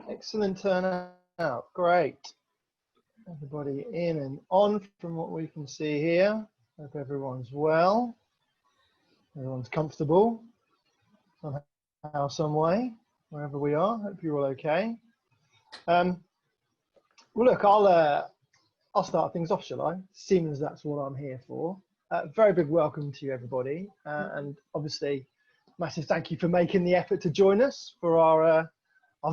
Excellent turnout. Great. Everybody in and on from what we can see here. Hope everyone's well. Everyone's comfortable somehow, some way, wherever we are. Hope you're all okay. Well, look, I'll start things off, shall I? Seeing as that's what I'm here for. Very big welcome to you, everybody, and obviously, massive thank you for making the effort to join us for our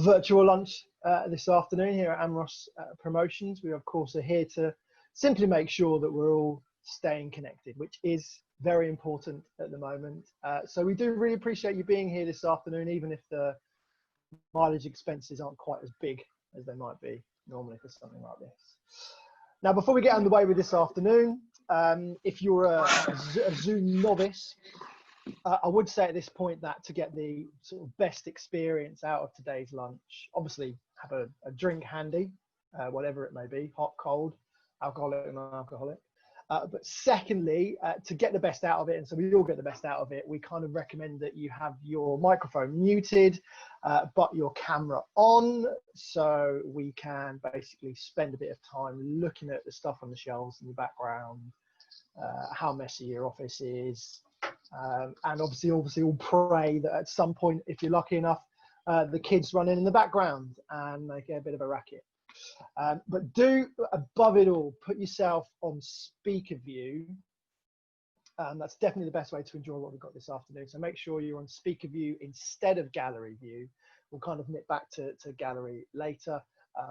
virtual lunch this afternoon here at Amros Promotions. We, of course, are here to simply make sure that we're all staying connected, which is very important at the moment. So we do really appreciate you being here this afternoon, even if the mileage expenses aren't quite as big as they might be normally for something like this. Now, before we get underway with this afternoon, if you're a Zoom novice, I would say at this point that to get the sort of best experience out of today's lunch, obviously have a drink handy, whatever it may be, hot, cold, alcoholic, non-alcoholic. But secondly, to get the best out of it, and so we all get the best out of it, we kind of recommend that you have your microphone muted, but your camera on, so we can basically spend a bit of time looking at the stuff on the shelves in the background, how messy your office is, and obviously all pray that at some point, if you're lucky enough, the kids run in the background and make a bit of a racket. But do, above it all, put yourself on speaker view. That's definitely the best way to enjoy what we've got this afternoon. So make sure you're on speaker view instead of gallery view. We'll kind of nip back to gallery later.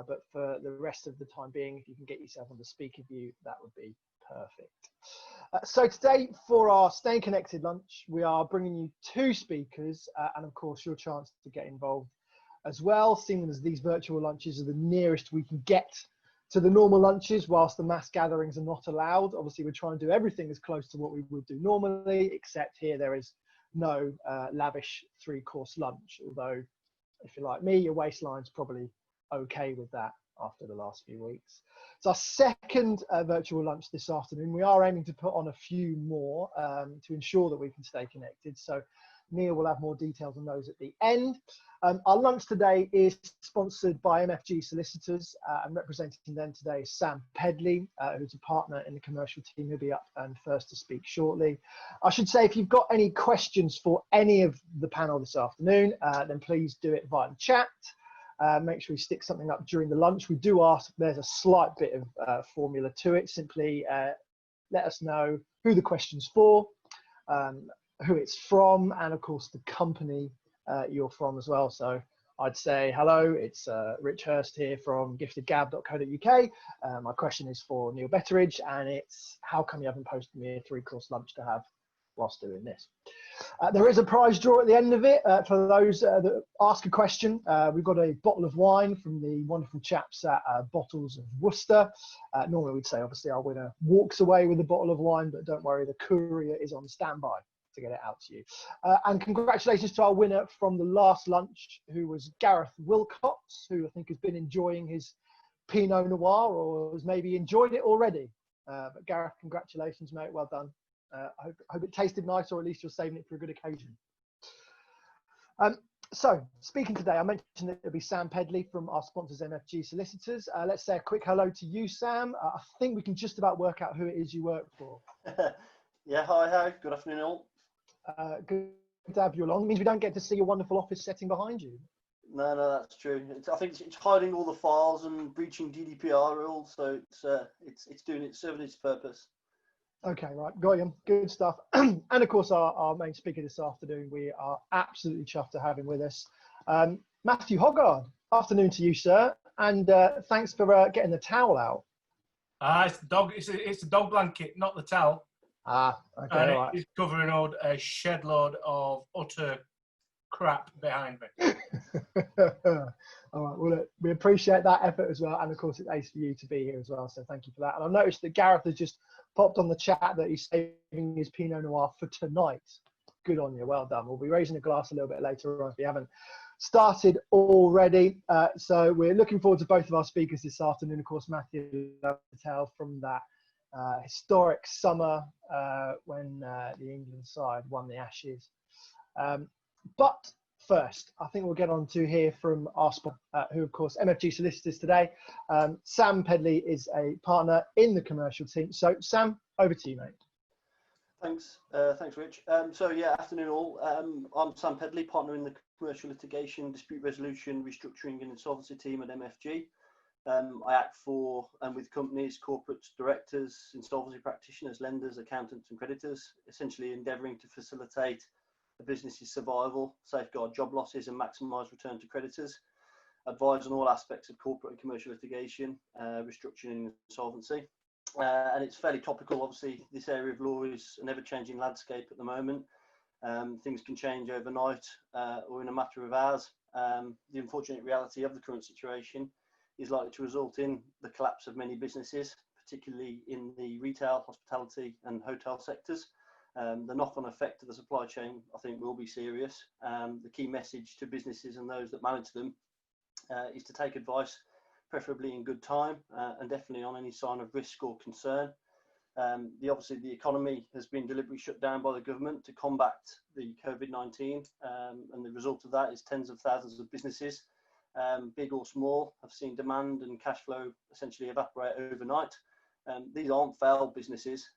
But for the rest of the time being, if you can get yourself on the speaker view, that would be perfect. So today, for our Staying Connected lunch, we are bringing you two speakers and, of course, your chance to get involved as well, seeing as these virtual lunches are the nearest we can get to the normal lunches whilst the mass gatherings are not allowed. Obviously, we're trying to do everything as close to what we would do normally, except here there is no lavish three-course lunch, although if you're like me, your waistline's probably okay with that after the last few weeks. It's our second virtual lunch this afternoon. We are aiming to put on a few more to ensure that we can stay connected. So Neil will have more details on those at the end. Our lunch today is sponsored by MFG Solicitors, and representing them today is Sam Pedley, who's a partner in the commercial team. He'll be up and first to speak shortly. I should say, if you've got any questions for any of the panel this afternoon, then please do it via the chat. Make sure you stick something up during the lunch. We do ask, there's a slight bit of formula to it. Simply let us know who the question's for, who it's from, and of course the company you're from as well. So I'd say, hello, it's Rich Hurst here from giftedgab.co.uk. My question is for Neil Betteridge, and it's, how come you haven't posted me a three-course lunch to have whilst doing this? There is a prize draw at the end of it for those that ask a question. We've got a bottle of wine from the wonderful chaps at Bottles of Worcester. Normally we'd say, obviously, our winner walks away with a bottle of wine, but don't worry, the courier is on standby to get it out to you. And congratulations to our winner from the last lunch, who was Gareth Wilcox, who I think has been enjoying his Pinot Noir, or has maybe enjoyed it already. But Gareth, congratulations, mate, well done. I hope it tasted nice, or at least you're saving it for a good occasion. So, speaking today, I mentioned that it'll be Sam Pedley from our sponsors, MFG Solicitors. Let's say a quick hello to you, Sam. I think we can just about work out who it is you work for. Yeah, hi, good afternoon all. Good to have you along. It means we don't get to see your wonderful office setting behind you. No, that's true. I think it's hiding all the files and breaching GDPR rules, so it's serving its purpose. Okay, right, got you. Good stuff. And of course, our main speaker this afternoon, we are absolutely chuffed to have him with us, Matthew Hoggard. Afternoon to you, sir, and thanks for getting the towel out. It's the dog. It's the dog blanket, not the towel. Okay, and right. It's covering a shed load of utter crap behind me. All right, well, look, we appreciate that effort as well, and of course it's ace for you to be here as well, so thank you for that. And I've noticed that Gareth has just popped on the chat that he's saving his Pinot Noir for tonight. Good on you, well done. We'll be raising a glass a little bit later on if you haven't started already. So we're looking forward to both of our speakers this afternoon. Of course, Matthew Patel from that historic summer when the England side won the Ashes. But first, I think we'll get on to hear from our sponsor, who of course MFG Solicitors today. Sam Pedley is a partner in the commercial team. So Sam, over to you, mate. Thanks, Rich. So yeah, afternoon all. I'm Sam Pedley, partner in the commercial litigation, dispute resolution, restructuring and insolvency team at MFG. I act for and with companies, corporates, directors, insolvency practitioners, lenders, accountants and creditors, essentially endeavouring to facilitate a business's survival, safeguard job losses and maximise return to creditors, advise on all aspects of corporate and commercial litigation, restructuring and insolvency. And it's fairly topical, obviously. This area of law is an ever-changing landscape at the moment. Things can change overnight or in a matter of hours. The unfortunate reality of the current situation is likely to result in the collapse of many businesses, particularly in the retail, hospitality and hotel sectors. The knock-on effect of the supply chain, I think, will be serious. The key message to businesses and those that manage them is to take advice, preferably in good time, and definitely on any sign of risk or concern. Obviously, the economy has been deliberately shut down by the government to combat the COVID-19, and the result of that is tens of thousands of businesses, big or small, have seen demand and cash flow essentially evaporate overnight. These aren't failed businesses.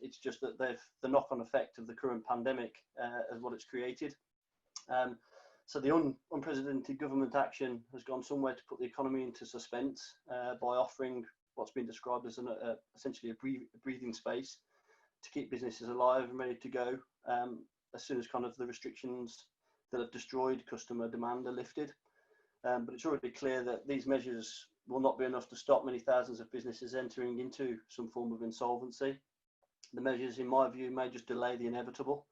It's just that the knock-on effect of the current pandemic is what it's created. So the unprecedented government action has gone somewhere to put the economy into suspense by offering what's been described as essentially a breathing space to keep businesses alive and ready to go as soon as kind of the restrictions that have destroyed customer demand are lifted. But it's already clear that these measures will not be enough to stop many thousands of businesses entering into some form of insolvency. The measures, in my view, may just delay the inevitable.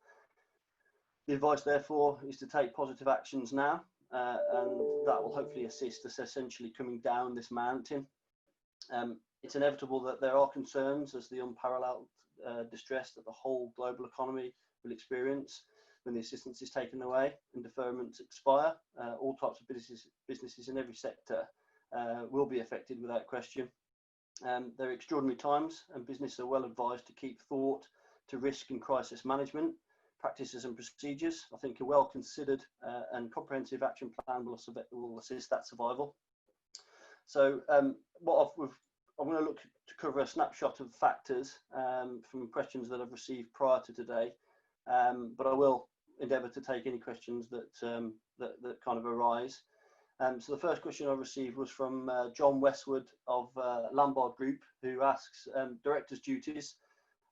The advice, therefore, is to take positive actions now, and that will hopefully assist us essentially coming down this mountain. It's inevitable that there are concerns as the unparalleled distress that the whole global economy will experience when the assistance is taken away and deferments expire. All types of businesses in every sector will be affected without question. They're extraordinary times, and businesses are well advised to keep thought to risk and crisis management practices and procedures. I think a well considered and comprehensive action plan will assist that survival. So I'm going to look to cover a snapshot of factors from questions that I've received prior to today, but I will endeavour to take any questions that kind of arise. So the first question I received was from John Westwood of Lombard Group, who asks, directors' duties,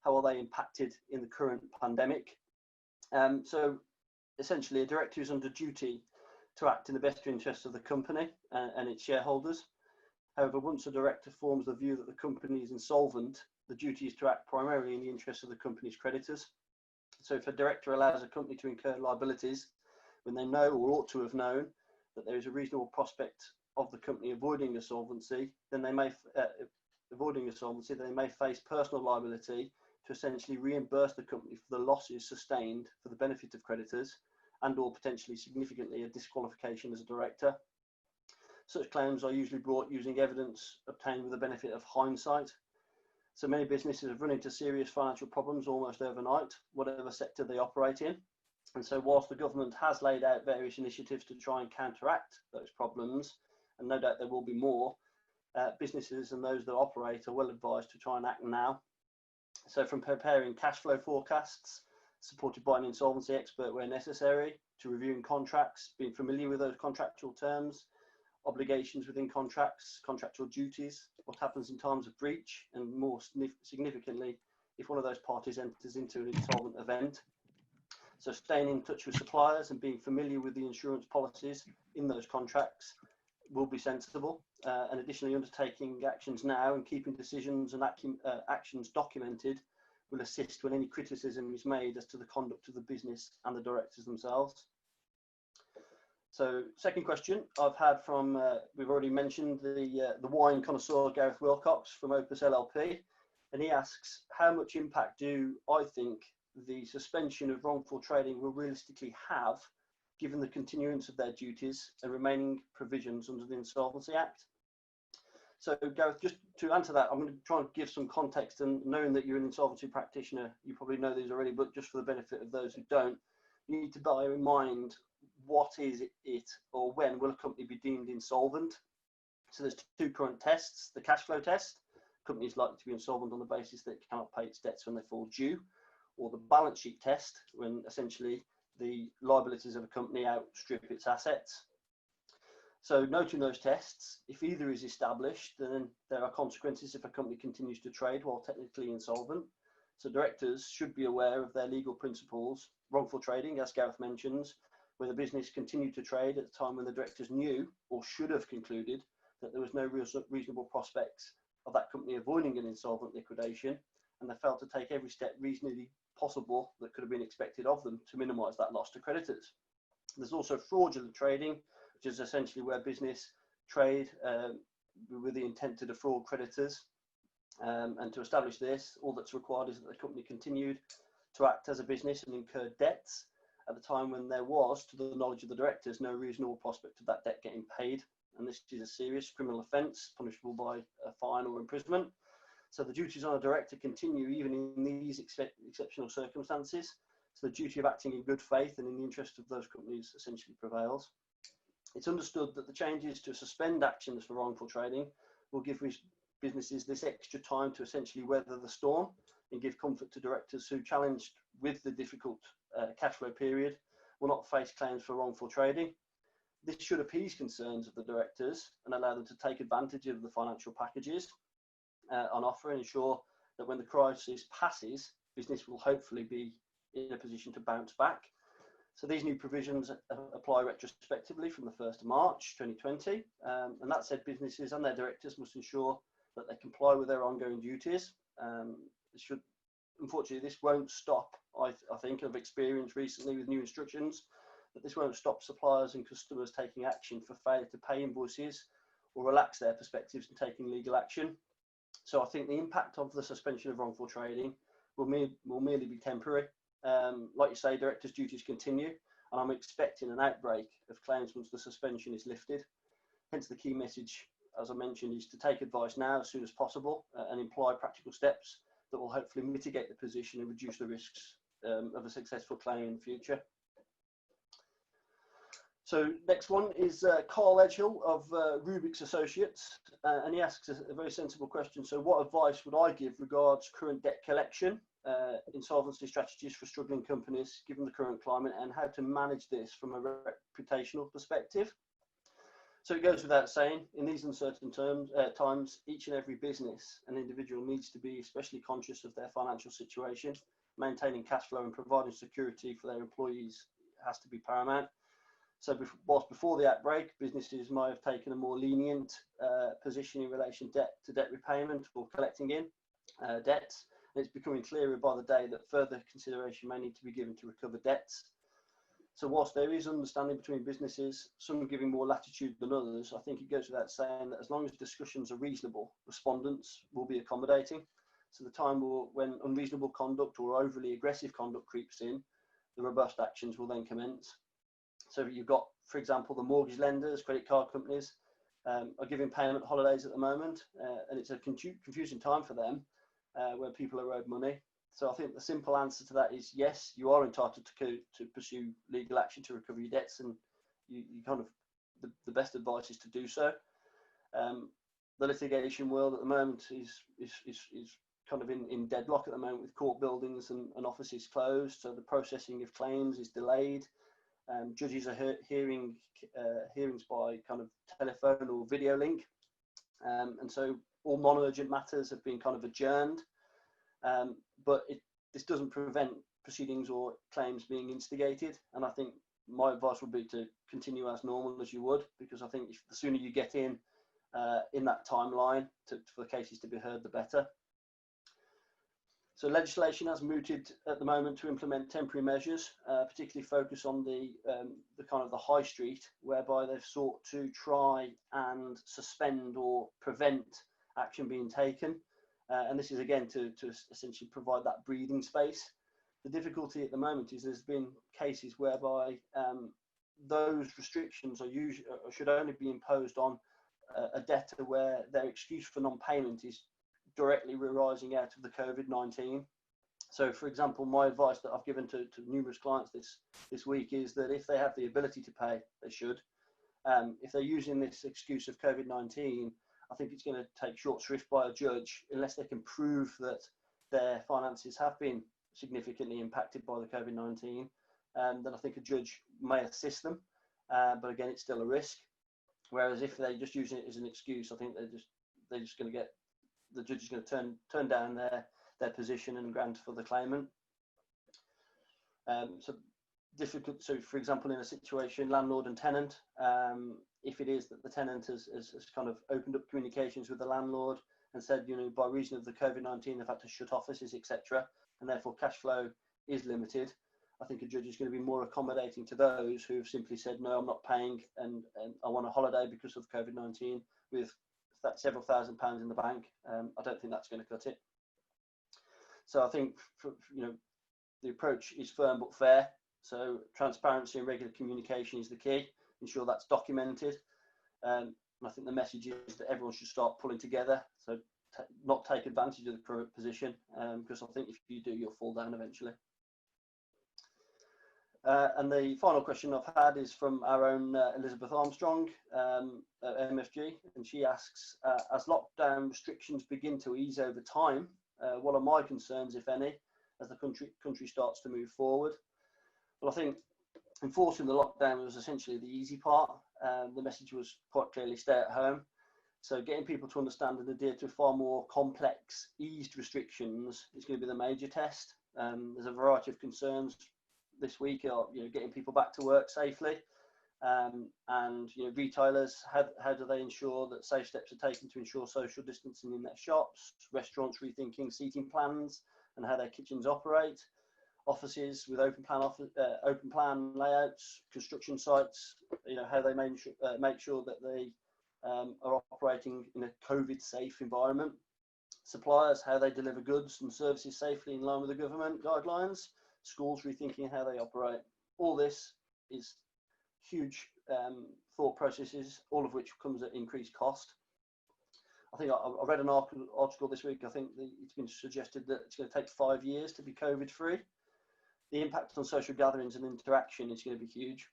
how are they impacted in the current pandemic? So essentially, a director is under duty to act in the best interests of the company and its shareholders. However, once a director forms the view that the company is insolvent, the duty is to act primarily in the interests of the company's creditors. So if a director allows a company to incur liabilities when they know or ought to have known that there is a reasonable prospect of the company avoiding insolvency, then they may face personal liability to essentially reimburse the company for the losses sustained for the benefit of creditors, and or potentially significantly a disqualification as a director. Such claims are usually brought using evidence obtained with the benefit of hindsight. So many businesses have run into serious financial problems almost overnight, whatever sector they operate in. And so whilst the government has laid out various initiatives to try and counteract those problems, and no doubt there will be more, businesses and those that operate are well advised to try and act now. So from preparing cash flow forecasts, supported by an insolvency expert where necessary, to reviewing contracts, being familiar with those contractual terms, obligations within contracts, contractual duties, what happens in times of breach, and more significantly, if one of those parties enters into an insolvent event. So staying in touch with suppliers and being familiar with the insurance policies in those contracts will be sensible. And additionally, undertaking actions now and keeping decisions and actions documented will assist when any criticism is made as to the conduct of the business and the directors themselves. So second question I've had from, we've already mentioned the wine connoisseur Gareth Wilcox from Opus LLP, and he asks, how much impact do I think the suspension of wrongful trading will realistically have, given the continuance of their duties and remaining provisions under the Insolvency Act? So Gareth, just to answer that, I'm going to try and give some context, and knowing that you're an insolvency practitioner, you probably know these already, but just for the benefit of those who don't, you need to bear in mind what is it or when will a company be deemed insolvent? So there's two current tests: the cash flow test, company is likely to be insolvent on the basis that it cannot pay its debts when they fall due, or the balance sheet test, when essentially the liabilities of a company outstrip its assets. So noting those tests, if either is established, then there are consequences if a company continues to trade while technically insolvent. So directors should be aware of their legal principles. Wrongful trading, as Gareth mentions, where the business continued to trade at the time when the directors knew or should have concluded that there was no reasonable prospects of that company avoiding an insolvent liquidation, and they failed to take every step reasonably possible that could have been expected of them to minimise that loss to creditors. There's also fraudulent trading, which is essentially where business trade with the intent to defraud creditors. And to establish this, all that's required is that the company continued to act as a business and incurred debts at the time when there was, to the knowledge of the directors, no reasonable prospect of that debt getting paid. And this is a serious criminal offence, punishable by a fine or imprisonment. So the duties on a director continue even in these exceptional circumstances. So the duty of acting in good faith and in the interest of those companies essentially prevails. It's understood that the changes to suspend actions for wrongful trading will give businesses this extra time to essentially weather the storm and give comfort to directors who, challenged with the difficult cash flow period, will not face claims for wrongful trading. This should appease concerns of the directors and allow them to take advantage of the financial packages on offer and ensure that when the crisis passes, business will hopefully be in a position to bounce back. So these new provisions apply retrospectively from the 1st of March 2020. And that said, businesses and their directors must ensure that they comply with their ongoing duties. Unfortunately, this won't stop, I think, I've experienced recently with new instructions, that this won't stop suppliers and customers taking action for failure to pay invoices or relax their perspectives and taking legal action. So I think the impact of the suspension of wrongful trading will merely be temporary. Like you say, directors' duties continue, and I'm expecting an outbreak of claims once the suspension is lifted. Hence the key message, as I mentioned, is to take advice now as soon as possible and employ practical steps that will hopefully mitigate the position and reduce the risks of a successful claim in the future. So next one is Carl Edgehill of Rubik's Associates, and he asks a very sensible question. So what advice would I give regards current debt collection, insolvency strategies for struggling companies given the current climate, and how to manage this from a reputational perspective? So it goes without saying, in these uncertain times, each and every business and individual needs to be especially conscious of their financial situation. Maintaining cash flow and providing security for their employees has to be paramount. So whilst before the outbreak, businesses might have taken a more lenient position in relation to debt repayment or collecting in debts, and it's becoming clearer by the day that further consideration may need to be given to recover debts. So whilst there is understanding between businesses, some giving more latitude than others, I think it goes without saying that as long as discussions are reasonable, respondents will be accommodating. So the time when unreasonable conduct or overly aggressive conduct creeps in, the robust actions will then commence. So you've got, for example, the mortgage lenders, credit card companies are giving payment holidays at the moment, and it's a confusing time for them where people are owed money. So I think the simple answer to that is yes, you are entitled to pursue legal action to recover your debts, and you kind of the best advice is to do so. The litigation world at the moment is kind of in deadlock at the moment, with court buildings and offices closed, so the processing of claims is delayed. Judges are hearings by kind of telephone or video link, and so all non-urgent matters have been kind of adjourned. But this doesn't prevent proceedings or claims being instigated, and I think my advice would be to continue as normal as you would, because I think the sooner you get in that timeline for the cases to be heard, the better. So legislation has mooted at the moment to implement temporary measures, particularly focus on the kind of the high street, whereby they've sought to try and suspend or prevent action being taken. And this is again to essentially provide that breathing space. The difficulty at the moment is there's been cases whereby those restrictions should only be imposed on a debtor where their excuse for non-payment is directly arising out of the COVID-19. So, for example, my advice that I've given to numerous clients this week is that if they have the ability to pay, they should. If they're using this excuse of COVID-19, I think it's going to take short shrift by a judge unless they can prove that their finances have been significantly impacted by the COVID-19. Then I think a judge may assist them, but again, it's still a risk. Whereas if they just use it as an excuse, I think they're just going to get, the judge is going to turn down their position and grant for the claimant. So difficult. So, for example, in a situation, landlord and tenant, if it is that the tenant has kind of opened up communications with the landlord and said, you know, by reason of the COVID-19, they've had to shut offices, etc., and therefore cash flow is limited, I think a judge is going to be more accommodating to those who have simply said, no, I'm not paying, and I want a holiday because of COVID-19 with several £1,000s in the bank. I don't think that's going to cut it. So I think, the approach is firm but fair. So transparency and regular communication is the key. Ensure that's documented. And I think the message is that everyone should start pulling together. So not take advantage of the current position, because I think if you do, you'll fall down eventually. And the final question I've had is from our own Elizabeth Armstrong at MFG, and she asks, as lockdown restrictions begin to ease over time, what are my concerns, if any, as the country starts to move forward? Well, I think enforcing the lockdown was essentially the easy part. The message was quite clearly stay at home. So getting people to understand and adhere to far more complex, eased restrictions is going to be the major test. There's a variety of concerns this week, getting people back to work safely, and retailers, how do they ensure that safe steps are taken to ensure social distancing in their shops? Restaurants rethinking seating plans and how their kitchens operate. Offices with open plan layouts, construction sites, how they make sure that they are operating in a COVID safe environment. Suppliers, how they deliver goods and services safely in line with the government guidelines. Schools rethinking how they operate. All this is huge thought processes, all of which comes at increased cost. I think I read an article this week. I think it's been suggested that it's going to take 5 years to be COVID free. The impact on social gatherings and interaction is going to be huge.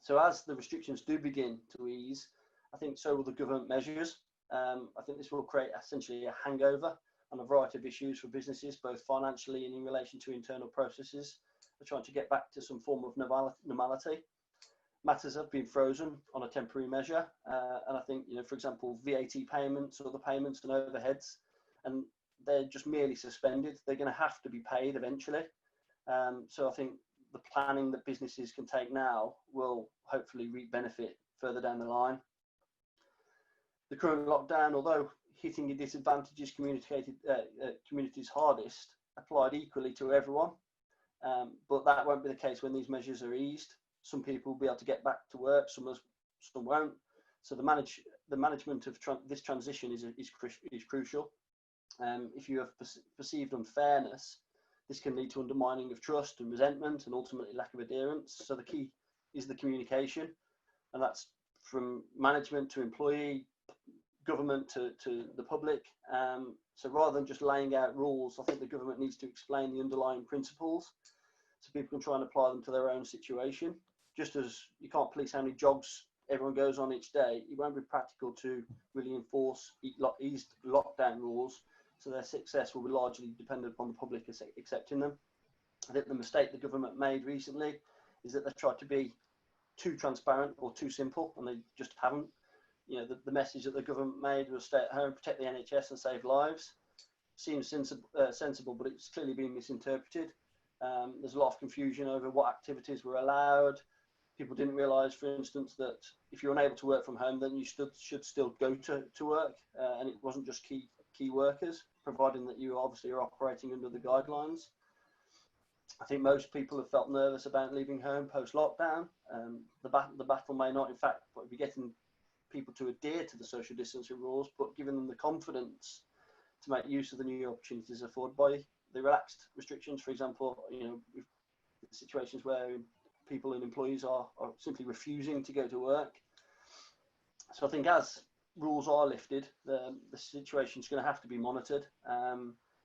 So as the restrictions do begin to ease, I think so will the government measures. I think this will create essentially a hangover on a variety of issues for businesses, both financially and in relation to internal processes. They're trying to get back to some form of normality. Matters have been frozen on a temporary measure, and I think, for example, VAT payments, other payments and overheads, and they're just merely suspended. They're going to have to be paid eventually. So I think the planning that businesses can take now will hopefully reap benefit further down the line. The current lockdown, although hitting the disadvantages communities hardest, applied equally to everyone, but that won't be the case when these measures are eased. Some people will be able to get back to work, some won't. So the management of this transition is crucial. If you have perceived unfairness, this can lead to undermining of trust and resentment and ultimately lack of adherence. So the key is the communication, and that's from management to employee, government to the public. So rather than just laying out rules, I think the government needs to explain the underlying principles so people can try and apply them to their own situation. Just as you can't police how many jogs everyone goes on each day, it won't be practical to really enforce eased lockdown rules. So their success will be largely dependent upon the public accepting them. I think the mistake the government made recently is that they tried to be too transparent or too simple, and they just haven't. The message that the government made was stay at home, protect the NHS and save lives. Seems sensible, but it's clearly been misinterpreted. There's a lot of confusion over what activities were allowed. People didn't realise, for instance, that if you're unable to work from home, then you should still go to work, and it wasn't just key workers, providing that you obviously are operating under the guidelines. I think most people have felt nervous about leaving home post-lockdown. The battle may not, in fact, be getting people to adhere to the social distancing rules, but giving them the confidence to make use of the new opportunities afforded by the relaxed restrictions. For example, with situations where people and employees are simply refusing to go to work. So I think as rules are lifted, the situation is going to have to be monitored.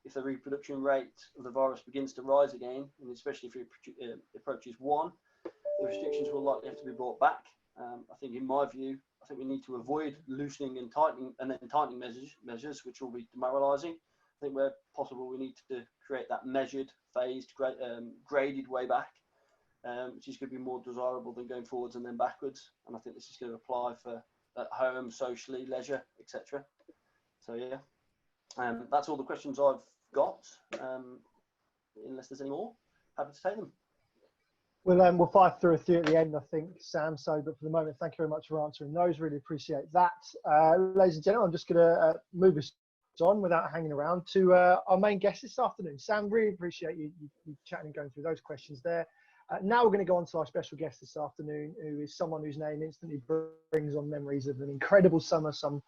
if the reproduction rate of the virus begins to rise again, and especially if it approaches 1, the restrictions will likely have to be brought back. I think, in my view, I think we need to avoid loosening and tightening, and then tightening measures, which will be demoralising. I think where possible, we need to create that measured, phased, graded way back, which is going to be more desirable than going forwards and then backwards. And I think this is going to apply for at home, socially, leisure, etc. So yeah, that's all the questions I've got. Unless there's any more, happy to take them. We'll fire through a few at the end, I think, Sam. So, but for the moment, thank you very much for answering those. Really appreciate that. Ladies and gentlemen, I'm just going to move us on without hanging around to our main guest this afternoon. Sam, really appreciate you chatting and going through those questions there. Now we're going to go on to our special guest this afternoon, who is someone whose name instantly brings on memories of an incredible summer some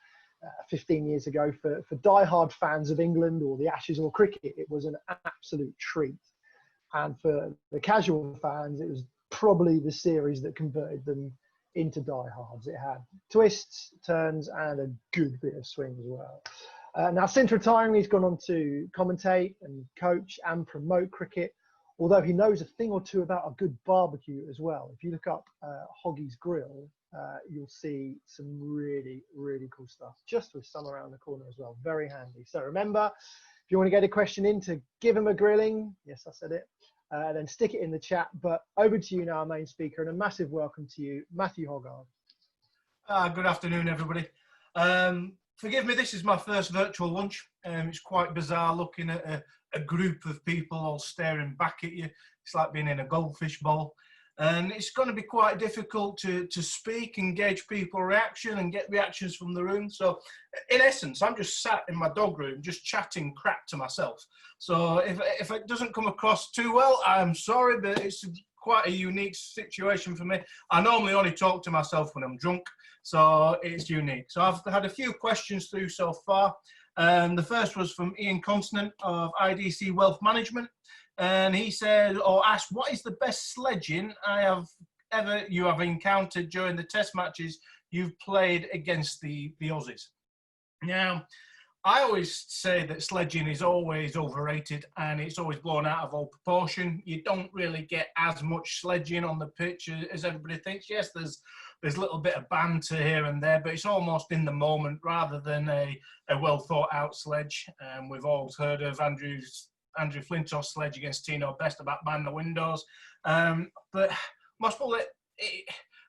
15 years ago. For die-hard fans of England or the Ashes or cricket, it was an absolute treat. And for the casual fans, it was probably the series that converted them into diehards. It had twists, turns, and a good bit of swing as well. Now, since retiring, he's gone on to commentate and coach and promote cricket, although he knows a thing or two about a good barbecue as well. If you look up Hoggy's Grill, you'll see some really, really cool stuff, just with some around the corner as well. Very handy. So remember, if you want to get a question in, to give him a grilling, yes, I said it, then stick it in the chat. But over to you now, our main speaker, and a massive welcome to you, Matthew Hoggard. Good afternoon, everybody. Forgive me, this is my first virtual lunch. It's quite bizarre looking at a group of people all staring back at you. It's like being in a goldfish bowl. And it's going to be quite difficult to speak and gauge people's reaction and get reactions from the room. So in essence, I'm just sat in my dog room, just chatting crap to myself. So if it doesn't come across too well, I'm sorry, but it's quite a unique situation for me. I normally only talk to myself when I'm drunk, so it's unique. So I've had a few questions through so far. The first was from Ian Constant of IDC Wealth Management. And he said, or asked, what is the best sledging you have encountered during the test matches you've played against the Aussies? Now, I always say that sledging is always overrated and it's always blown out of all proportion. You don't really get as much sledging on the pitch as everybody thinks. Yes, there's a little bit of banter here and there, but it's almost in the moment rather than a well thought out sledge. We've all heard of Andrew Flintoff's sledge against Tino Best about man the windows. But most probably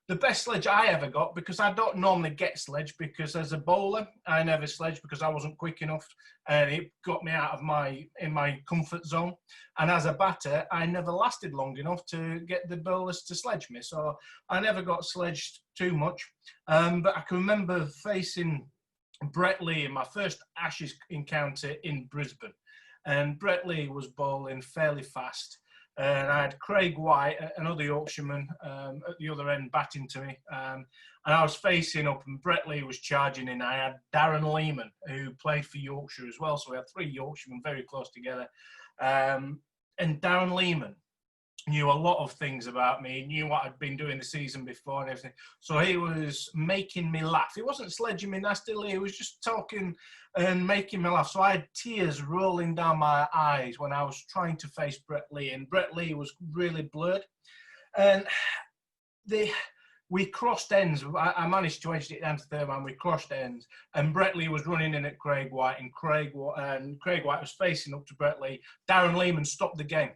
the best sledge I ever got, because I don't normally get sledge, because as a bowler, I never sledged because I wasn't quick enough and it got me out of my comfort zone. And as a batter, I never lasted long enough to get the bowlers to sledge me. So I never got sledged too much. But I can remember facing Brett Lee in my first Ashes encounter in Brisbane. And Brett Lee was bowling fairly fast. And I had Craig White, another Yorkshireman, at the other end batting to me. And I was facing up and Brett Lee was charging in. I had Darren Lehman, who played for Yorkshire as well. So we had 3 Yorkshiremen very close together. And Darren Lehman knew a lot of things about me, knew what I'd been doing the season before and everything. So he was making me laugh. He wasn't sledging me nastily, he was just talking and making me laugh. So I had tears rolling down my eyes when I was trying to face Brett Lee, and Brett Lee was really blurred. And we crossed ends. I managed to edge it down to third man. We crossed ends, and Brett Lee was running in at Craig White, and Craig White was facing up to Brett Lee. Darren Lehman stopped the game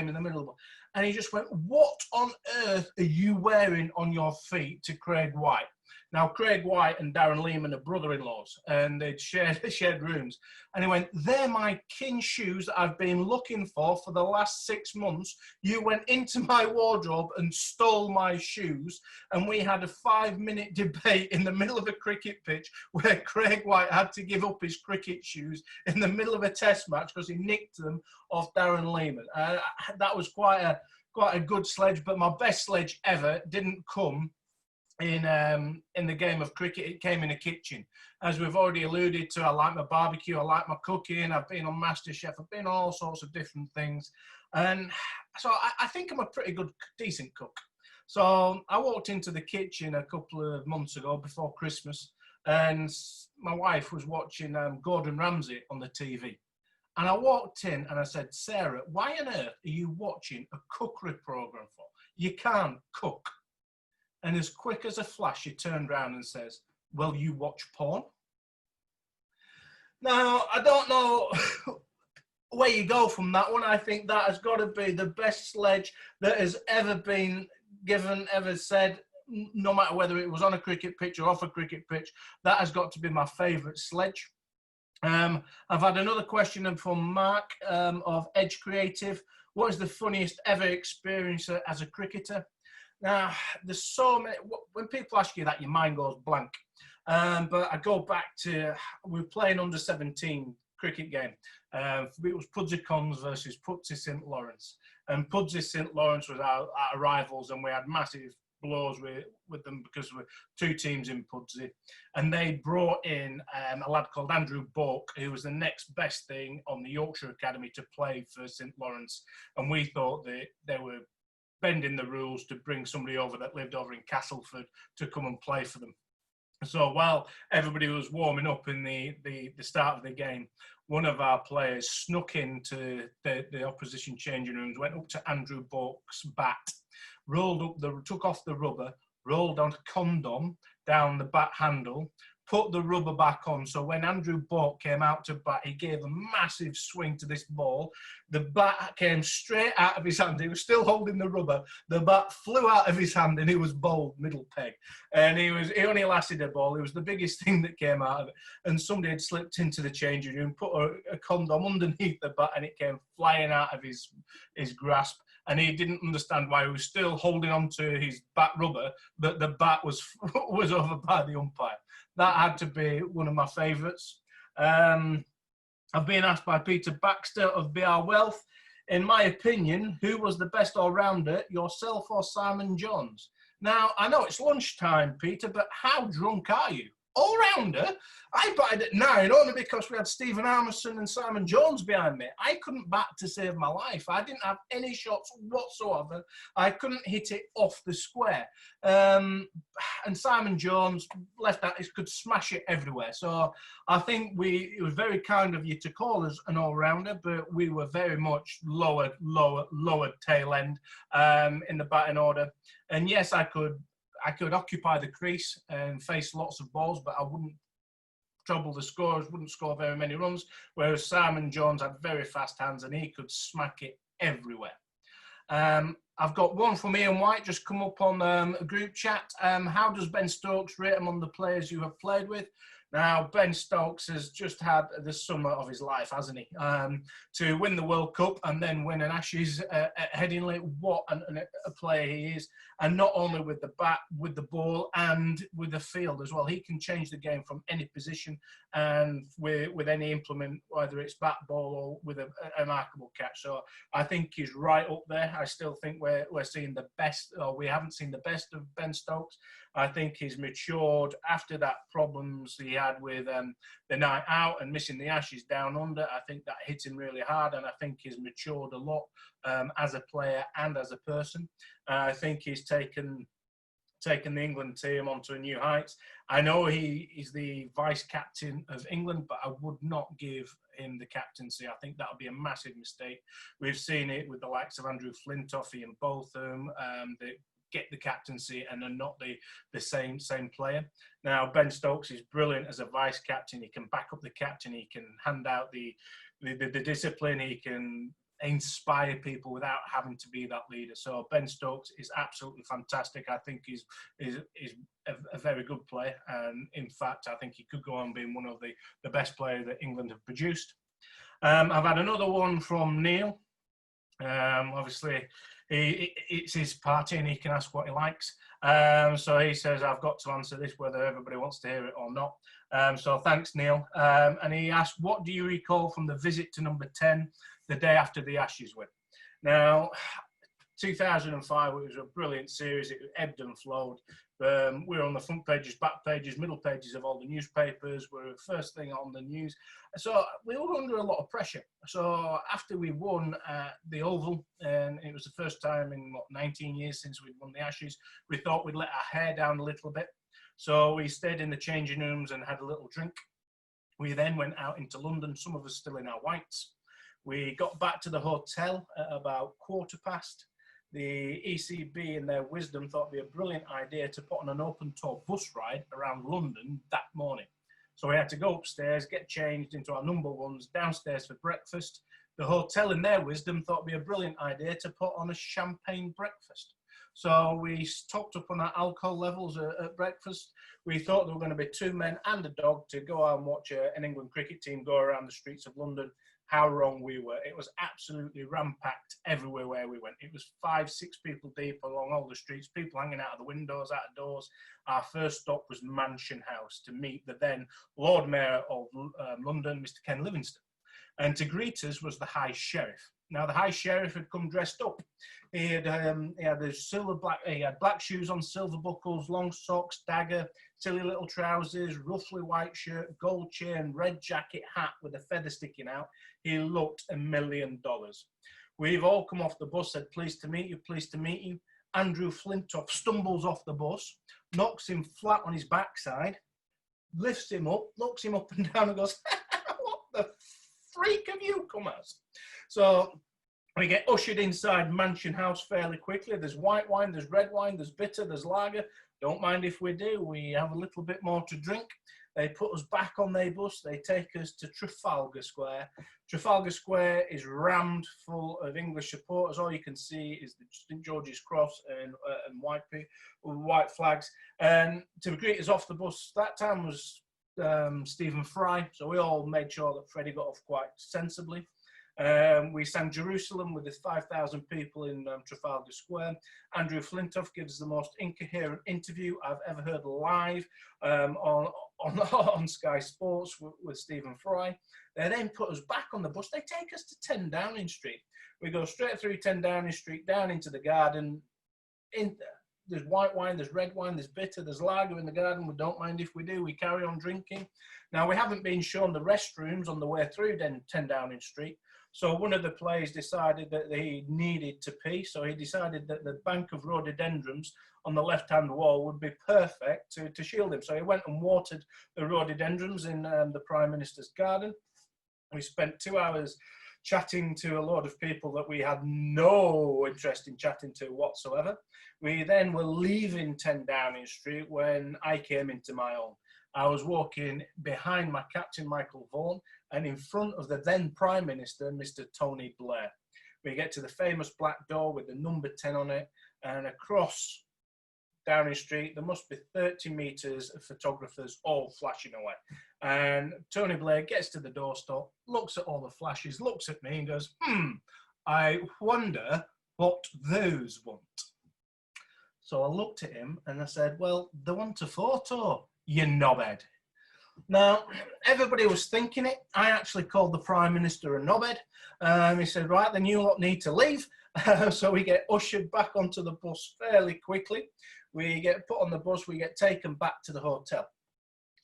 in the middle of it, and he just went, "What on earth are you wearing on your feet?" to Craig White. Now, Craig White and Darren Lehman are brother-in-laws, and they'd shared rooms. And he went, "They're my kin shoes that I've been looking for the last 6 months. You went into my wardrobe and stole my shoes." And we had a 5-minute debate in the middle of a cricket pitch where Craig White had to give up his cricket shoes in the middle of a test match because he nicked them off Darren Lehman. That was quite a good sledge, but my best sledge ever didn't come in the game of cricket. It came in a kitchen. As we've already alluded to, I like my barbecue, I like my cooking, I've been on MasterChef, I've been on all sorts of different things. And so I think I'm a pretty good, decent cook. So I walked into the kitchen a couple of months ago before Christmas, and my wife was watching Gordon Ramsay on the TV. And I walked in and I said, Sarah, why on earth are you watching a cookery program for? You can't cook. And as quick as a flash, she turned around and says, well, you watch porn? Now, I don't know where you go from that one. I think that has got to be the best sledge that has ever been given, ever said, no matter whether it was on a cricket pitch or off a cricket pitch. That has got to be my favourite sledge. I've had another question from Mark of Edge Creative. What is the funniest ever experience as a cricketer? Now, there's so many, when people ask you that, your mind goes blank. But I go back to, we were playing under 17 cricket game. It was Pudsey Cons versus Pudsey St Lawrence. And Pudsey St Lawrence was our rivals, and we had massive blows with them because we were two teams in Pudsey. And they brought in a lad called Andrew Boak, who was the next best thing on the Yorkshire Academy to play for St Lawrence. And we thought that they were bending the rules to bring somebody over that lived over in Castleford to come and play for them. So while everybody was warming up in the start of the game, one of our players snuck into the opposition changing rooms, went up to Andrew Boak's bat, took off the rubber, rolled on a condom down the bat handle, put the rubber back on. So when Andrew Boak came out to bat, he gave a massive swing to this ball. The bat came straight out of his hand. He was still holding the rubber. The bat flew out of his hand and he was bowled middle peg. And he only lasted a ball. It was the biggest thing that came out of it. And somebody had slipped into the changing room, put a condom underneath the bat, and it came flying out of his grasp. And he didn't understand why he was still holding on to his bat rubber, but the bat was over by the umpire. That had to be one of my favourites. I've been asked by Peter Baxter of BR Wealth, in my opinion, who was the best all-rounder, yourself or Simon Jones? Now, I know it's lunchtime, Peter, but how drunk are you? All-rounder? I batted at 9 only because we had Stephen Armisen and Simon Jones behind me. I couldn't bat to save my life. I didn't have any shots whatsoever. I couldn't hit it off the square. And Simon Jones, left that, could smash it everywhere. So I think it was very kind of you to call us an all-rounder, but we were very much lower tail end in the batting order. And yes, I could occupy the crease and face lots of balls, but I wouldn't trouble the scorers, wouldn't score very many runs, whereas Simon Jones had very fast hands and he could smack it everywhere. I've got one from Ian White just come up on a group chat. How does Ben Stokes rate among the players you have played with? Now, Ben Stokes has just had the summer of his life, hasn't he? To win the World Cup and then win an Ashes at Headingley. What a player he is. And not only with the bat, with the ball and with the field as well. He can change the game from any position and with any implement, whether it's bat, ball or with a remarkable catch. So I think he's right up there. I still think we're seeing the best, or we haven't seen the best of Ben Stokes. I think he's matured after that problems he had with the night out and missing the Ashes down under. I think that hit him really hard, and I think he's matured a lot as a player and as a person. I think he's taken the England team onto a new heights. I know he is the vice captain of England, but I would not give him the captaincy. I think that would be a massive mistake. We've seen it with the likes of Andrew Flintoff and Botham, that get the captaincy and are not the same player. Now, Ben Stokes is brilliant as a vice captain. He can back up the captain. He can hand out the discipline. He can inspire people without having to be that leader. So Ben Stokes is absolutely fantastic. I think he's a very good player, and in fact I think he could go on being one of the best players that England have produced. I've had another one from Neil. Obviously it's his party and he can ask what he likes, so he says I've got to answer this whether everybody wants to hear it or not. So thanks, Neil. And he asked, what do you recall from the visit to number 10 the day after the Ashes win? Now, 2005, it was a brilliant series. It ebbed and flowed. We were on the front pages, back pages, middle pages of all the newspapers. We were the first thing on the news. So we were under a lot of pressure. So after we won the Oval, and it was the first time in 19 years since we'd won the Ashes, we thought we'd let our hair down a little bit. So we stayed in the changing rooms and had a little drink. We then went out into London, some of us still in our whites. We got back to the hotel at about 15:15. The ECB, in their wisdom, thought it'd be a brilliant idea to put on an open-tour bus ride around London that morning. So we had to go upstairs, get changed into our number ones, downstairs for breakfast. The hotel, in their wisdom, thought it'd be a brilliant idea to put on a champagne breakfast. So we stocked up on our alcohol levels at breakfast. We thought there were going to be 2 men and a dog to go out and watch an England cricket team go around the streets of London. How wrong we were. It was absolutely ram-packed everywhere where we went. It was 5, 6 people deep along all the streets, people hanging out of the windows, out of doors. Our first stop was Mansion House to meet the then Lord Mayor of London, Mr. Ken Livingstone. And to greet us was the High Sheriff. Now, the High Sheriff had come dressed up. He had black shoes on, silver buckles, long socks, dagger, silly little trousers, roughly white shirt, gold chain, red jacket, hat with a feather sticking out. He looked $1 million. We've all come off the bus, said, pleased to meet you, pleased to meet you. Andrew Flintoff stumbles off the bus, knocks him flat on his backside, lifts him up, looks him up and down and goes, what the freak have you come as? So we get ushered inside Mansion House fairly quickly. There's white wine, there's red wine, there's bitter, there's lager. Don't mind if we do. We have a little bit more to drink. They put us back on their bus. They take us to Trafalgar Square. Trafalgar Square is rammed full of English supporters. All you can see is the St George's Cross and white flags. And to greet us off the bus that time was Stephen Fry. So we all made sure that Freddie got off quite sensibly. We sang Jerusalem with the 5,000 people in Trafalgar Square. Andrew Flintoff gives the most incoherent interview I've ever heard live on Sky Sports with Stephen Fry. They then put us back on the bus. They take us to 10 Downing Street. We go straight through 10 Downing Street, down into the garden. There's white wine, there's red wine, there's bitter, there's lager in the garden. We don't mind if we do. We carry on drinking. Now, we haven't been shown the restrooms on the way through 10 Downing Street. So one of the players decided that he needed to pee. So he decided that the bank of rhododendrons on the left-hand wall would be perfect to shield him. So he went and watered the rhododendrons in the Prime Minister's garden. We spent 2 hours chatting to a lot of people that we had no interest in chatting to whatsoever. We then were leaving 10 Downing Street when I came into my own. I was walking behind my captain, Michael Vaughan, and in front of the then Prime Minister, Mr. Tony Blair. We get to the famous black door with the number 10 on it, and across Downing Street, there must be 30 metres of photographers all flashing away. And Tony Blair gets to the doorstop, looks at all the flashes, looks at me and goes, I wonder what those want. So I looked at him and I said, well, they want a photo, you knobhead. Now, everybody was thinking it. I actually called the Prime Minister a knobhead. He said, right, then you lot need to leave. So we get ushered back onto the bus fairly quickly. We get put on the bus, we get taken back to the hotel.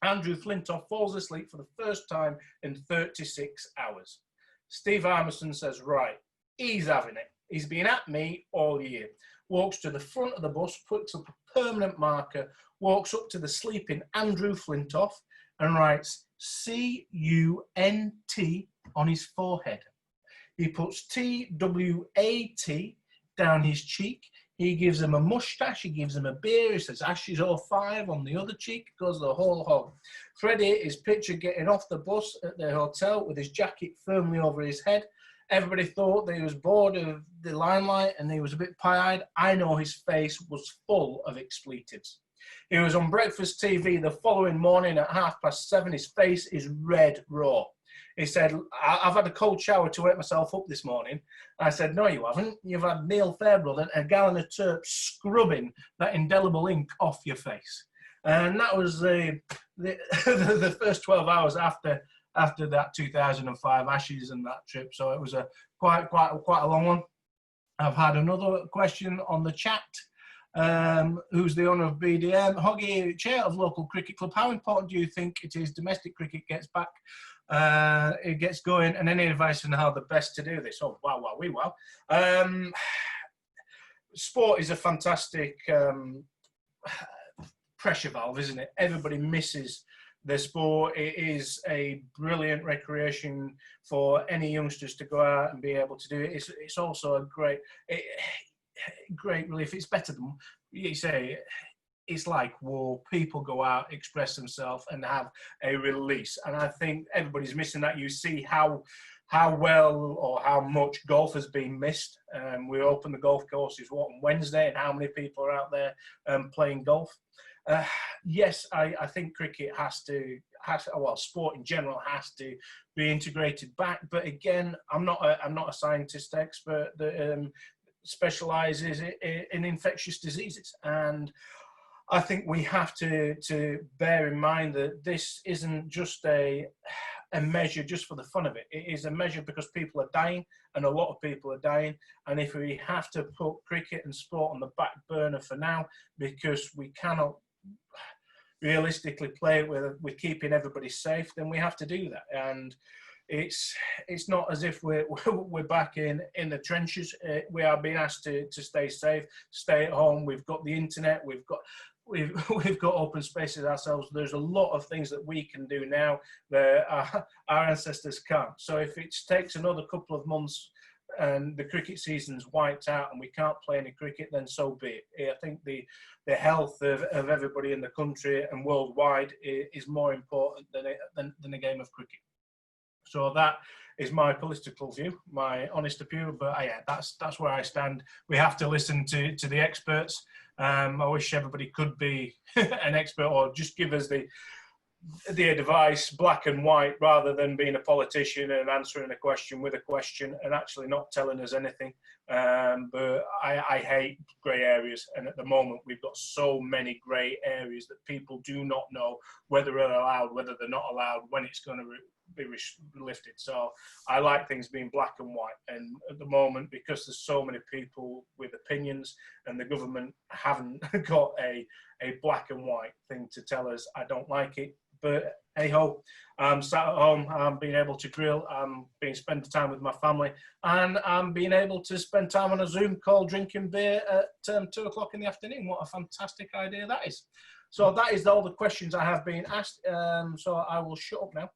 Andrew Flintoff falls asleep for the first time in 36 hours. Steve Armisen says, right, he's having it. He's been at me all year. Walks to the front of the bus, puts up a permanent marker, walks up to the sleeping Andrew Flintoff and writes C-U-N-T on his forehead. He puts T-W-A-T down his cheek. He gives him a mustache. He gives him a beer. He says Ashes 05 on the other cheek. Goes the whole hog. Freddie is pictured getting off the bus at the hotel with his jacket firmly over his head. Everybody thought that he was bored of the limelight and he was a bit pie-eyed. I know his face was full of expletives. He was on breakfast TV the following morning at 7:30. His face is red raw. He said, I've had a cold shower to wake myself up this morning. I said, no, you haven't. You've had Neil Fairbrother and a gallon of turp scrubbing that indelible ink off your face. And that was the first 12 hours after that 2005 Ashes and that trip. So it was a quite a long one. I've had another question on the chat. Who's the owner of BDM? Hoggy, chair of local cricket club. How important do you think it is domestic cricket gets back? It gets going, and any advice on how the best to do this? Oh, wow. Sport is a fantastic pressure valve, isn't it? Everybody misses the sport. It is a brilliant recreation for any youngsters to go out and be able to do it. It's also a great relief. It's better than you say. It's like war. People go out, express themselves, and have a release. And I think everybody's missing that. You see how well or how much golf has been missed. We open the golf courses on Wednesday, and how many people are out there playing golf. Yes, I think cricket has to, well, sport in general has to be integrated back. But again, I'm not a scientist expert that specialises in infectious diseases, and I think we have to bear in mind that this isn't just a measure just for the fun of it. It is a measure because people are dying, and a lot of people are dying. And if we have to put cricket and sport on the back burner for now, because we cannot realistically play with keeping everybody safe, then we have to do that. And it's not as if we're back in the trenches. We are being asked to stay safe, stay at home. We've got the internet. We've got open spaces ourselves. There's a lot of things that we can do now that our ancestors can't. So if it takes another couple of months and the cricket season's wiped out and we can't play any cricket, then so be it. I think the health of everybody in the country and worldwide is more important than the game of cricket. So that is my political view, my honest opinion. But yeah, that's where I stand. We have to listen to the experts. I wish everybody could be an expert or just give us the advice, black and white, rather than being a politician and answering a question with a question and actually not telling us anything. But I hate grey areas, and at the moment we've got so many grey areas that people do not know whether they're allowed, whether they're not allowed, when it's going to be lifted. So I like things being black and white, and at the moment, because there's so many people with opinions and the government haven't got a black and white thing to tell us, I don't like it. But hey ho, I'm sat at home, I'm being able to grill, I'm being spending time with my family, and I'm being able to spend time on a Zoom call drinking beer at 2 o'clock in the afternoon. What a fantastic idea that is. So that is all the questions I have been asked. So I will shut up now.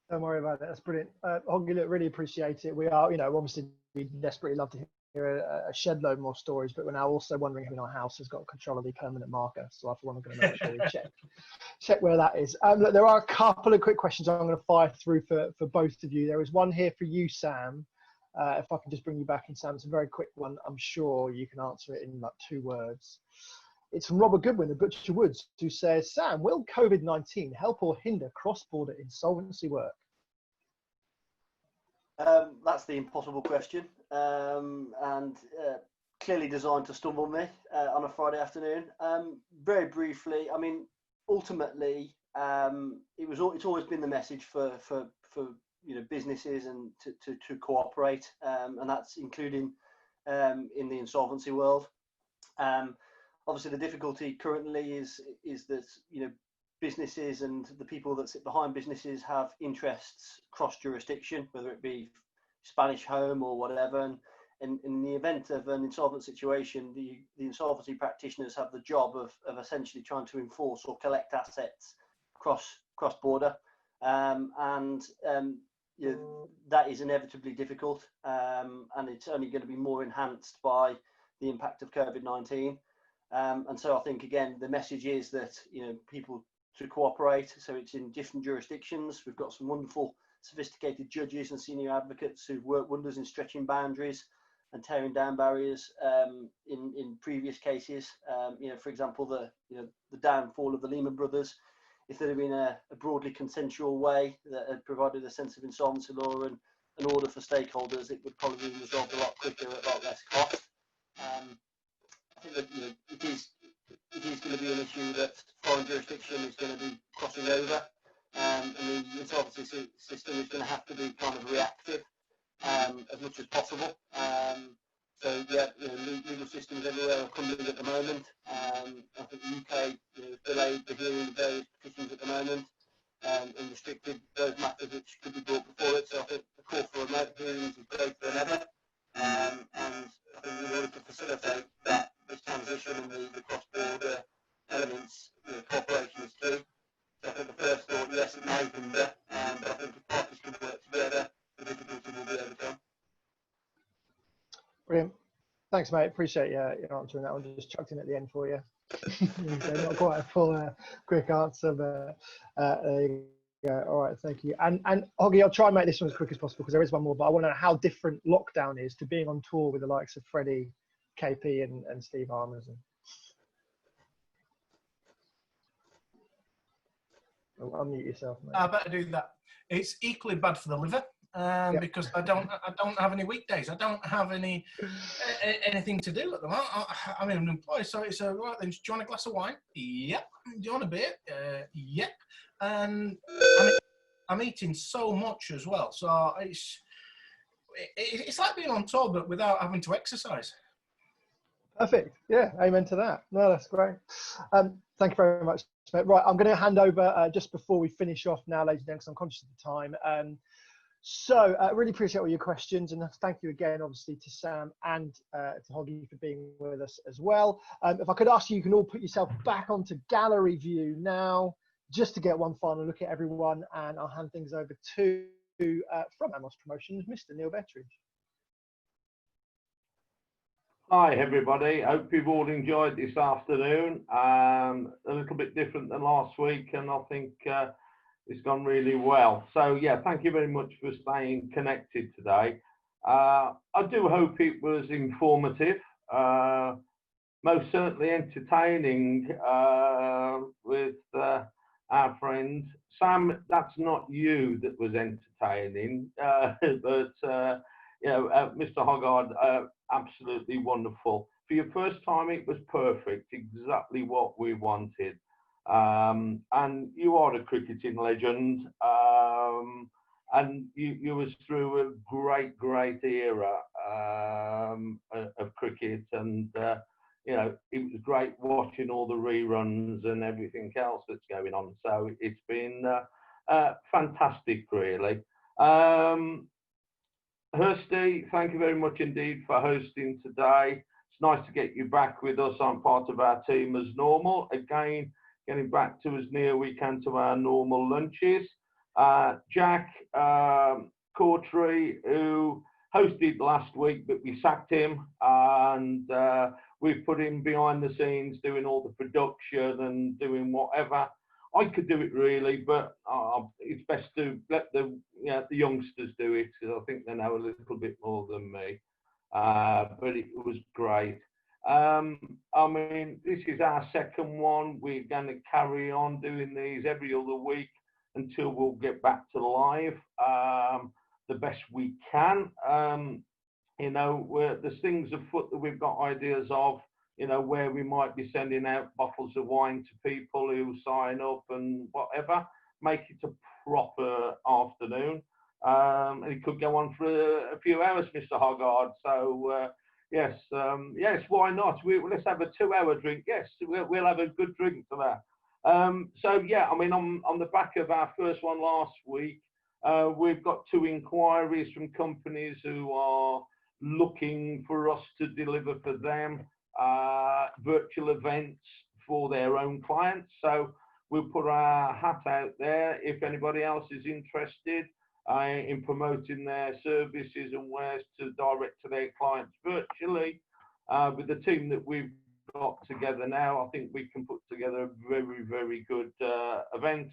Don't worry about it. That's brilliant. Hoggy, look, really appreciate it. We are, obviously we desperately love to hear a shed load more stories, but we're now also wondering who in our house has got control of the permanent marker. So I for one, I'm going to make sure we check where that is. Look, there are a couple of quick questions I'm going to fire through for both of you. There is one here for you, Sam. If I can just bring you back in, Sam, it's a very quick one. I'm sure you can answer it in like 2 words. It's from Robert Goodwin, the Butcher Woods, who says, Sam, will COVID-19 help or hinder cross-border insolvency work? That's the impossible question, and clearly designed to stumble me on a Friday afternoon. Very briefly, I mean, ultimately, it's always been the message for businesses and to cooperate, and that's including in the insolvency world. Obviously, the difficulty currently is that businesses and the people that sit behind businesses have interests cross jurisdiction, whether it be Spanish home or whatever. And in the event of an insolvent situation, the insolvency practitioners have the job of essentially trying to enforce or collect assets cross border, and that is inevitably difficult, and it's only going to be more enhanced by the impact of COVID-19. And so I think, again, the message is that, people to cooperate. So it's in different jurisdictions. We've got some wonderful, sophisticated judges and senior advocates who've worked wonders in stretching boundaries and tearing down barriers in previous cases. For example, the downfall of the Lehman Brothers. If there had been a broadly consensual way that had provided a sense of insolvency law and an order for stakeholders, it would probably be resolved a lot quicker at a lot less cost. I think that it is going to be an issue that foreign jurisdiction is going to be crossing over, and the insolvency system is going to have to be kind of reactive as much as possible. So yeah, legal systems everywhere are crumbling at the moment. I think the UK delayed the hearing of various petitions at the moment and restricted those matters which could be brought before it. So I think the call for remote hearings is greater than ever. And I think in order to facilitate that, this transition and the cross-border elements, cooperation is key. So I think the first thought hoping that, but I think if parties can work together, the difficulty will be overcome. Brilliant. Thanks, mate. Appreciate you answering that one. Just chucked in at the end for you. Not quite a full, quick answer, but there you go. All right, thank you. And Hoggy, I'll try and make this one as quick as possible because there is one more, but I want to know how different lockdown is to being on tour with the likes of Freddie, KP, and Steve Armours. Unmute yourself, mate. I better do that. It's equally bad for the liver. Because I don't have any weekdays. I don't have anything to do at the moment. I'm unemployed, so it's right then. Do you want a glass of wine? Yep. Do you want a beer? Yep. And I'm eating so much as well, so it's like being on tour but without having to exercise. Perfect. Yeah, amen to that. No, that's great. Thank you very much, mate. Right, I'm going to hand over just before we finish off now, ladies and gentlemen, because I'm conscious of the time. So really appreciate all your questions, and thank you again, obviously, to Sam and to Hoggy for being with us as well. If I could ask you, you can all put yourself back onto gallery view now, just to get one final look at everyone, and I'll hand things over to, from Amros Promotions, Mr. Neil Bettridge. Hi everybody, hope you've all enjoyed this afternoon. A little bit different than last week, and I think it's gone really well. So yeah, thank you very much for staying connected today. I do hope it was informative, most certainly entertaining with our friends. Sam, that's not you that was entertaining, but you know, Mr. Hoggard, absolutely wonderful. For your first time, it was perfect, exactly what we wanted. And you are a cricketing legend, and you was through a great era of cricket, and you know, it was great watching all the reruns and everything else that's going on. So it's been fantastic, really. Hursty, thank you very much indeed for hosting today. It's nice to get you back with us. I'm part of our team as normal. Again, getting back to as near we can to our normal lunches. Jack Cautry, who hosted last week, but we sacked him, and we've put him behind the scenes doing all the production and doing whatever. I could do it really, but it's best to let the youngsters do it, because I think they know a little bit more than me. But it was great. I mean, this is our second one. We're going to carry on doing these every other week until we'll get back to live the best we can. You know, there's things afoot that we've got ideas of, you know, where we might be sending out bottles of wine to people who sign up and whatever, make it a proper afternoon. And it could go on for a few hours, Mr. Hoggard. So, yes, yes, why not? Let's have a 2-hour drink. Yes, we'll have a good drink for that. So, yeah, I mean, on the back of our first one last week, we've got 2 inquiries from companies who are looking for us to deliver for them virtual events for their own clients. So we'll put our hat out there if anybody else is interested in promoting their services and wares to direct to their clients virtually. With the team that we've got together now, I think we can put together a very good event.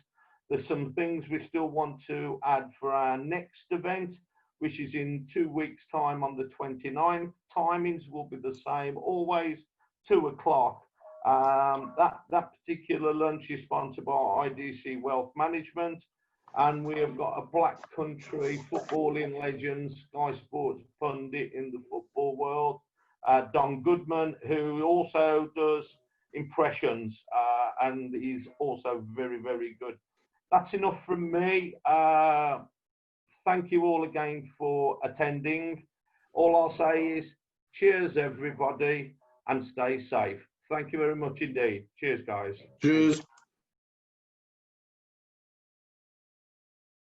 There's some things we still want to add for our next event, which is in 2 weeks' time on the 29th. Timings will be the same, always 2 o'clock. That particular lunch is sponsored by IDC Wealth Management, and we have got a Black Country footballing legend, Sky Sports pundit in the football world, Don Goodman, who also does impressions, and he's also very good. That's enough from me. Thank you all again for attending. All I'll say is cheers, everybody, and stay safe. Thank you very much indeed. Cheers, guys. Cheers.